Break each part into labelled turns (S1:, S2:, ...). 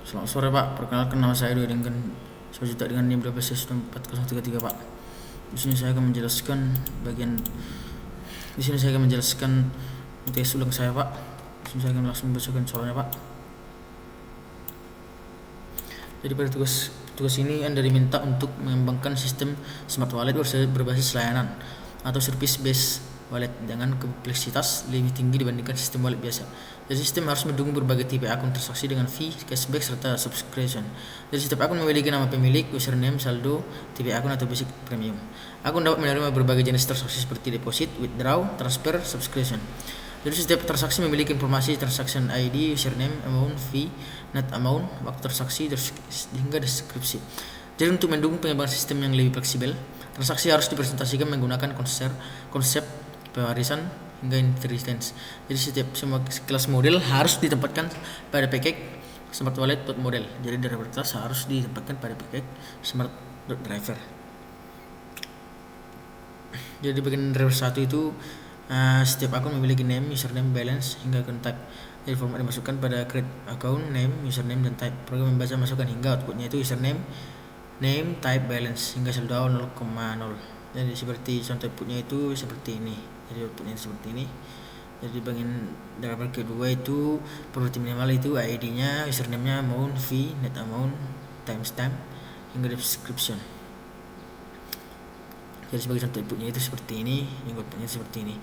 S1: Selamat sore Pak, perkenalkan nama saya Dwi dengan sejuta dengan NIM 124033 Pak. Di sini saya akan menjelaskan UTS ulang saya Pak. Di sini saya akan langsung membacakan soalnya Pak. Jadi pada tugas ini Anda diminta untuk mengembangkan sistem smart wallet berbasis layanan atau service based wallet dengan kompleksitas lebih tinggi dibandingkan sistem wallet biasa. Jadi sistem harus mendukung berbagai tipe akun transaksi dengan fee, cashback, serta subscription. Jadi setiap akun memiliki nama pemilik, username, saldo, tipe akun atau basic premium. Akun dapat menerima berbagai jenis transaksi seperti deposit, withdraw, transfer, subscription. Jadi setiap transaksi memiliki informasi transaction ID, username, amount, fee, net amount, waktu transaksi, hingga deskripsi. Jadi untuk mendukung pengembangan sistem yang lebih fleksibel, transaksi harus dipresentasikan menggunakan konsep pewarisan hingga inheritance. Jadi semua kelas model harus ditempatkan pada package smart wallet model. Jadi driver class harus ditempatkan pada package smart driver. Jadi bagian driver 1 itu setiap akun memiliki name, username, balance hingga account type. Jadi format dimasukkan pada create account, name, username dan type. Program membaca masukkan hingga outputnya itu username, name, type, balance hingga saldo 0,0. Jadi seperti contoh outputnya itu seperti ini. Jadi outputnya seperti ini. Jadi bagian driver kedua itu properti minimal itu ID-nya, username-nya, amount, fee, net amount, timestamp hingga description. Jadi sebagai contoh inputnya itu seperti ini, outputnya seperti ini.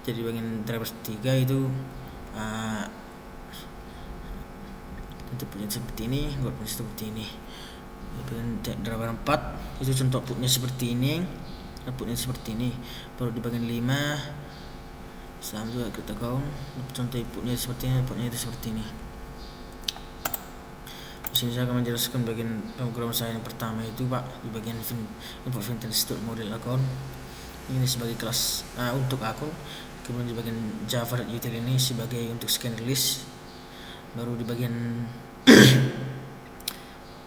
S1: Jadi bagian driver 3 itu outputnya seperti ini, outputnya seperti ini. Bagian driver 4 itu contoh outputnya seperti ini, outputnya seperti ini. Baru di bagian 5 sama juga kita account, contoh inputnya seperti ini, outputnya itu seperti ini. Di sini saya akan menjelaskan bagian pemrograman saya yang pertama itu Pak, di bagian import vintage model account. Ini sebagai kelas untuk akun. Kemudian di bagian Java util ini sebagai untuk scan release. Baru di bagian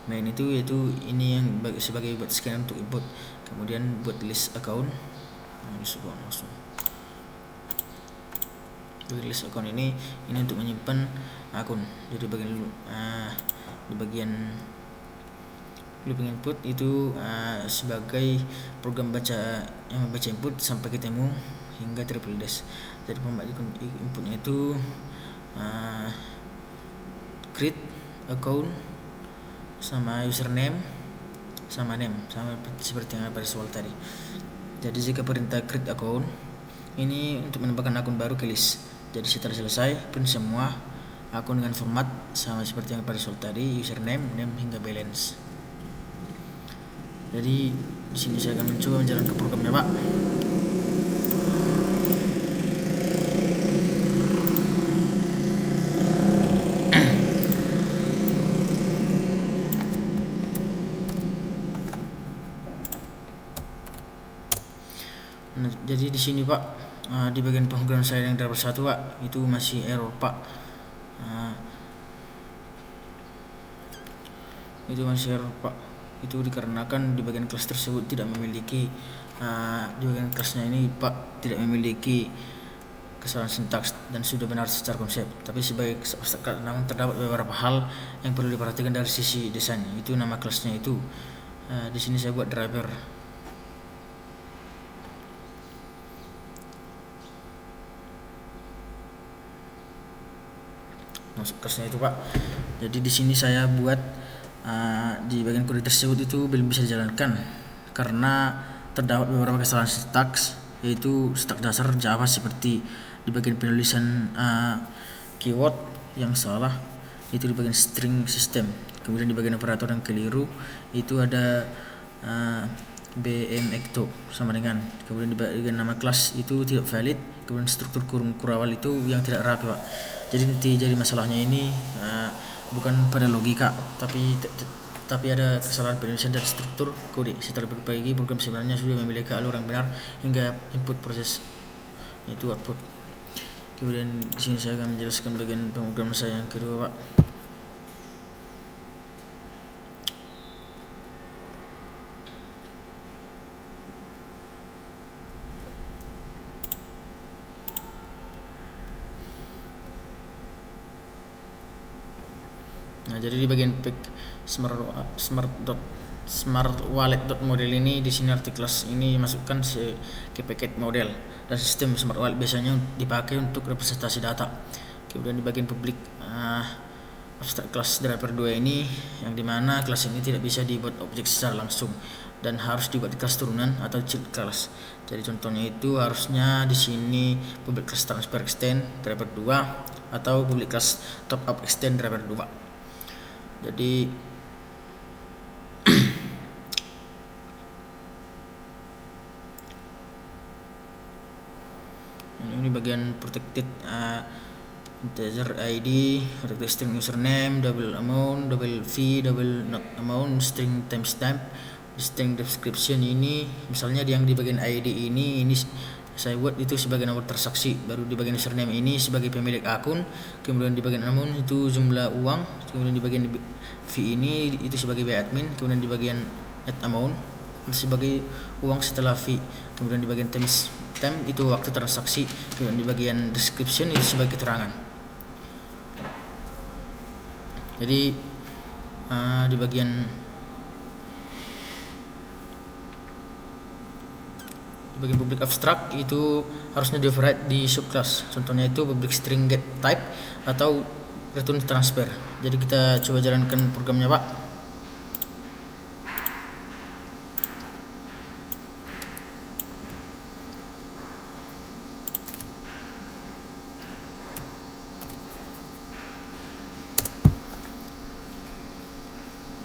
S1: main itu yaitu ini yang sebagai buat scan untuk input. Kemudian buat list account. Langsung. List account ini untuk menyimpan akun. Jadi di bagian looping input itu sebagai program baca yang membaca input sampai ketemu hingga triple dash. Jadi format inputnya itu create account sama username sama name, sama seperti yang pada soal tadi. Jadi jika perintah create account ini untuk menambahkan akun baru ke list. Jadi setelah selesai print semua akun dengan format sama seperti yang pada soal tadi, username, name hingga balance. Jadi di sini saya akan mencoba menjalankan programnya Pak. Nah, jadi di sini Pak, di bagian pemrograman saya yang driver 1 Pak, itu masih error Pak. Itu masih error Pak. Itu dikarenakan di bagian kelas tersebut tidak memiliki di bagian kelasnya ini Pak tidak memiliki kesalahan sintaks dan sudah benar secara konsep. Tapi sebagai namun terdapat beberapa hal yang perlu diperhatikan dari sisi desain. Itu nama kelasnya itu. Di sini saya buat driver. Masuk kelasnya itu Pak. Jadi di sini saya buat di bagian kode tersebut itu belum bisa dijalankan karena terdapat beberapa kesalahan sintaks, yaitu sintaks dasar Java seperti di bagian penulisan keyword yang salah itu di bagian string system. Kemudian di bagian operator yang keliru itu ada bmecto sama dengan, kemudian di bagian nama kelas itu tidak valid, kemudian struktur kurung kurawal itu yang tidak rapi Pak. Jadi masalahnya ini bukan pada logika, tapi ada kesalahan penulisan dan struktur kode. Setelah diperbaiki, program sebenarnya sudah memiliki alur yang benar hingga input proses itu output. Kemudian di sini saya akan menjelaskan bagian pemrograman saya yang kedua Pak. Nah, jadi di bagian pick smart wallet model ini, di sini artikel ini masukkan ke paket model dan sistem smart wallet biasanya dipakai untuk representasi data. Kemudian di bagian publik abstract class driver 2 ini, yang dimana kelas ini tidak bisa dibuat objek secara langsung dan harus dibuat di kelas turunan atau child class. Jadi contohnya itu harusnya di sini public class transfer extend driver 2 atau public class top up extend driver 2. Jadi ini bagian protected integer ID, protected string username, double amount, double fee, double not amount, string timestamp, string description. Ini misalnya yang di bagian ID ini saya buat itu sebagai nomor transaksi, baru di bagian username ini sebagai pemilik akun, kemudian di bagian amount itu jumlah uang, kemudian di bagian fee ini itu sebagai biaya admin, kemudian di bagian net amount sebagai uang setelah fee, kemudian di bagian timestamp itu waktu transaksi, kemudian di bagian description itu sebagai keterangan. Jadi di bagian public abstract itu harusnya di override di subclass. Contohnya itu public string get type atau return transfer. Jadi kita coba jalankan programnya, Pak.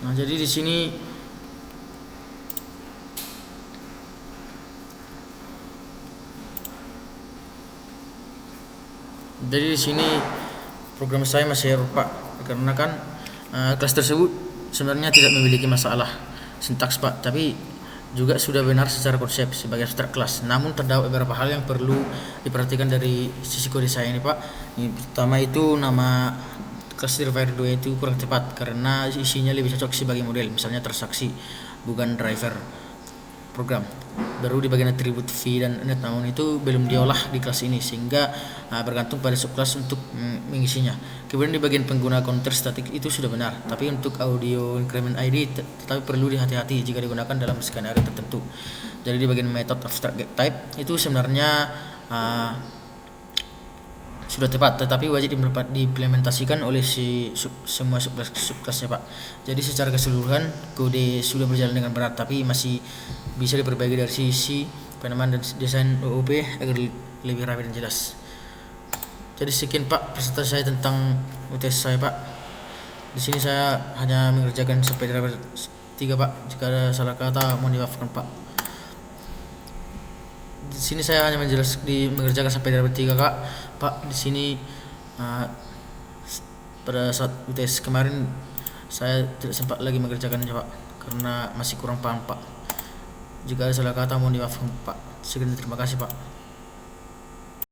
S1: Nah, jadi di sini program saya masih error, Pak, karena kan kelas tersebut sebenarnya tidak memiliki masalah sintaks, Pak, tapi juga sudah benar secara konsep sebagai abstract class. Namun terdapat beberapa hal yang perlu diperhatikan dari sisi kode saya ini, Pak. Yang pertama itu nama kelas driver 2 itu kurang tepat karena isinya lebih cocok sebagai model, misalnya transaksi bukan driver program. Baru di bagian atribut fee dan net amount itu belum diolah di kelas ini sehingga bergantung pada subclass untuk mengisinya. Kemudian di bagian pengguna counter static itu sudah benar, tapi untuk audio increment ID tetapi perlu dihati-hati jika digunakan dalam skenario tertentu. Jadi di bagian method abstract get type itu sebenarnya sudah tepat, tetapi wajib diimplementasikan oleh semua subclassnya, Pak. Jadi secara keseluruhan kode sudah berjalan dengan benar, tapi masih bisa diperbaiki dari sisi penamaan dan desain OOP agar lebih rapi dan jelas. Jadi sekian, Pak, presentasi saya tentang UTS saya, Pak. Di sini saya hanya mengerjakan sampai driver 3, Pak. Jika ada salah kata mohon dimaafkan, Pak. Di sini saya hanya mengerjakan sampai driver 3, Kak. Pak, di sini pada saat UTS kemarin saya tidak sempat lagi mengerjakannya, Pak, karena masih kurang paham, Pak. Jika ada salah kata mohon dimaafkan, Pak. Sekian, terima kasih, Pak.